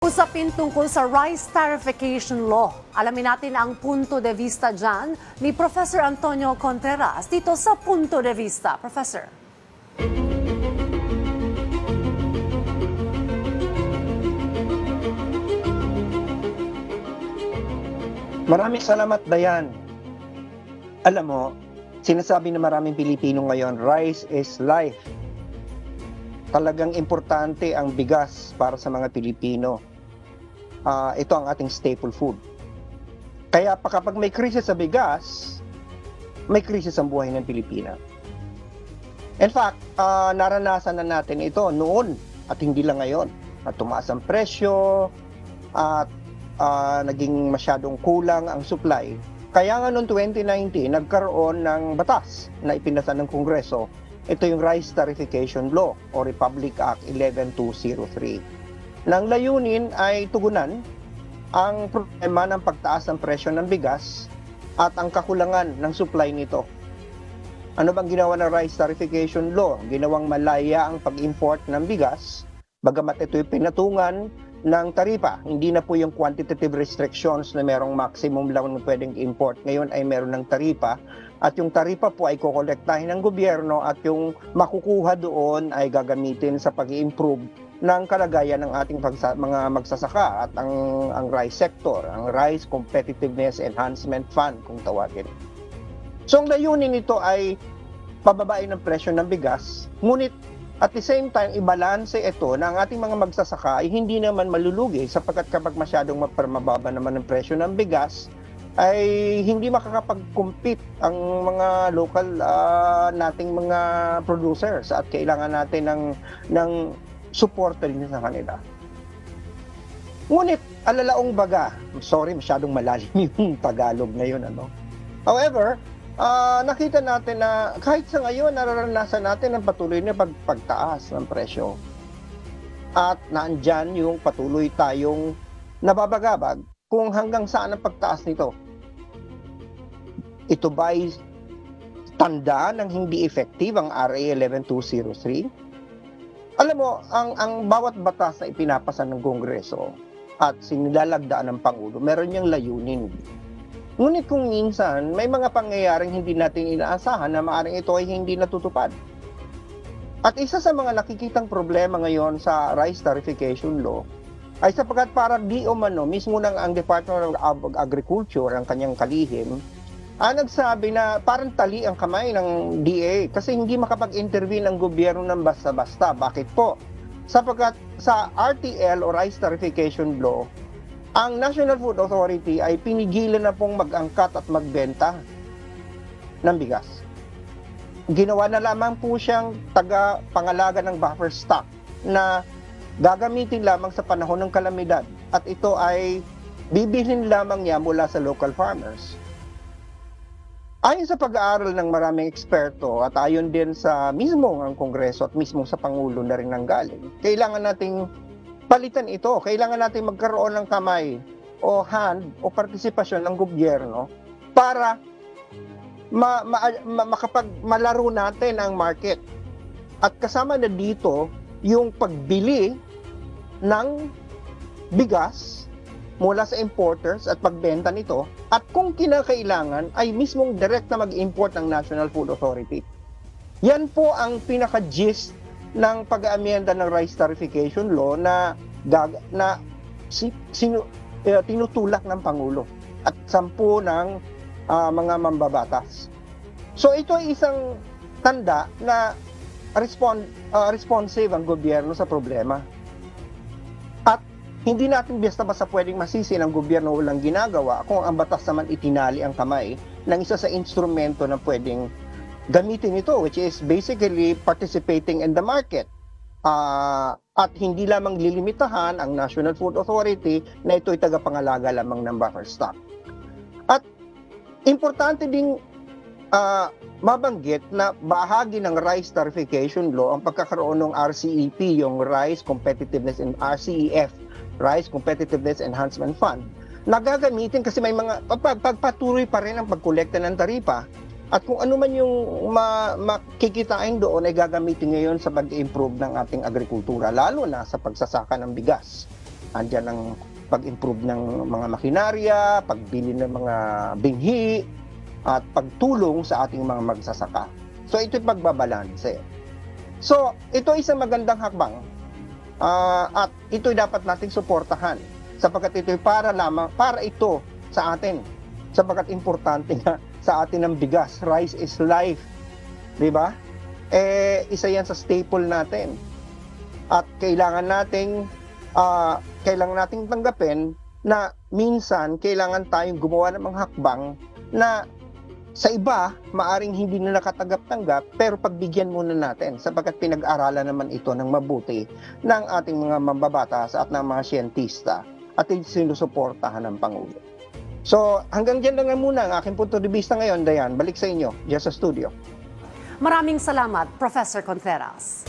Usapin tungkol sa rice tariffication law. Alamin natin ang punto de vista dyan ni Professor Antonio Contreras dito sa Punto de Vista. Professor. Maraming salamat, Dayan. Alam mo, sinasabi ng maraming Pilipino ngayon, rice is life. Talagang importante ang bigas para sa mga Pilipino. Ito ang ating staple food. Kaya kapag may krisis sa bigas, may krisis ang buhay ng Pilipina. In fact, naranasan na natin ito noon at hindi lang ngayon. At tumaas ang presyo at naging masyadong kulang ang supply. Kaya nga noong 2019, nagkaroon ng batas na ipinasa ng Kongreso. Ito yung Rice Tariffication Law o Republic Act 11203. Nang layunin ay tugunan ang problema ng pagtaas ng presyo ng bigas at ang kakulangan ng supply nito. Ano bang ginawa ng Rice Tariffication Law? Ginawang malaya ang pag-import ng bigas, bagamat ito'y pinatungan ng taripa. Hindi na po yung quantitative restrictions na merong maximum lang na pwedeng import. Ngayon ay meron ng taripa at yung taripa po ay kokolektahin ng gobyerno at yung makukuha doon ay gagamitin sa pag-improve ng kalagayan ng ating mga magsasaka at ang rice sector, ang Rice Competitiveness Enhancement Fund kung tawagin. So ang layunin nito ay pababain ng presyo ng bigas, ngunit at the same time, ibalanse ito na ang ating mga magsasaka ay hindi naman malulugi sapagkat kapag masyadong mababa naman ang presyo ng bigas, ay hindi makakapag-compete ang mga local nating mga producers at kailangan natin ng suporta din sa kanila. Ngunit, alalaong baga, sorry, masyadong malalim yung Tagalog ngayon, ano? However, nakita natin na kahit sa ngayon, nararanasan natin ang patuloy na pagtaas ng presyo. At naandyan yung patuloy tayong nababagabag kung hanggang saan ang pagtaas nito. Ito ba'y tanda ng hindi effective ang RA 11203? Alam mo, ang bawat batas na ipinapasa ng Kongreso at sinilalagdaan ng Pangulo, meron niyang layunin. Ngunit kung minsan, may mga pangyayaring hindi natin inaasahan na maaaring ito ay hindi natutupad. At isa sa mga nakikitang problema ngayon sa Rice Tariffication Law ay sapagkat para di umano, mismo ng ang Department of Agriculture, ang kanyang kalihim, nagsabi na parang tali ang kamay ng DA kasi hindi makapag-intervene ang gobyerno ng basta-basta. Bakit po? Sapagkat sa RTL o Rice Tariffication Law, ang National Food Authority ay pinigilan na pong mag-angkat at magbenta ng bigas. Ginawa na lamang po siyang taga-pangalaga ng buffer stock na gagamitin lamang sa panahon ng kalamidad at ito ay bibilhin lamang niya mula sa local farmers. Ayon sa pag-aaral ng maraming eksperto at ayon din sa mismo ang Kongreso at mismo sa Pangulo na rin nanggaling, kailangan nating palitan ito. Kailangan natin magkaroon ng kamay o hand o partisipasyon ng gobyerno para malaro natin ang market. At kasama na dito yung pagbili ng bigas mula sa importers at pagbenta nito at kung kinakailangan ay mismong direct na mag-import ng National Food Authority. Yan po ang pinaka-gist ng pag-aamyenda ng Rice Tariffication Law na tinutulak ng Pangulo at 10 ng mga mambabatas. So ito ay isang tanda na responsive ang gobyerno sa problema. At hindi natin basta-basta pwedeng masisi ng gobyerno walang ginagawa kung ang batas naman itinali ang kamay ng isa sa instrumento na pwedeng gamitin ito, which is basically participating in the market. At hindi lamang lilimitahan ang National Food Authority na ito'y tagapangalaga lamang ng buffer stock. At importante ding mabanggit na bahagi ng Rice Tariffication Law ang pagkakaroon ng RCEP, yung Rice Competitiveness and RCEF, Rice Competitiveness Enhancement Fund, nagagamitin kasi may mga pagpatuloy pa rin ang pagkolekta ng taripa at kung ano man yung makikitain doon ay gagamitin ngayon sa pag-improve ng ating agrikultura, lalo na sa pagsasaka ng bigas. Andyan ang pag-improve ng mga makinarya, pagbili ng mga binhi, at pagtulong sa ating mga magsasaka. So ito'y pagbabalanse. So ito ay isang magandang hakbang at ito'y dapat nating suportahan sapagkat ito'y para ito sa atin. Sapagkat importante nga sa atin ang bigas. Rice is life. Di ba? Isa yan sa staple natin. At kailangan nating tanggapin na minsan kailangan tayong gumawa ng mga hakbang na sa iba, maaring hindi na nakatanggap-tanggap, pero pagbigyan muna natin sapagkat pinag-aralan naman ito ng mabuti ng ating mga mambabatas at ng mga siyentista at sinusuportahan ng Pangulo. So, hanggang dyan lang muna ang aking punto de vista ngayon, Dayan. Balik sa inyo, dyan sa studio. Maraming salamat, Professor Contreras.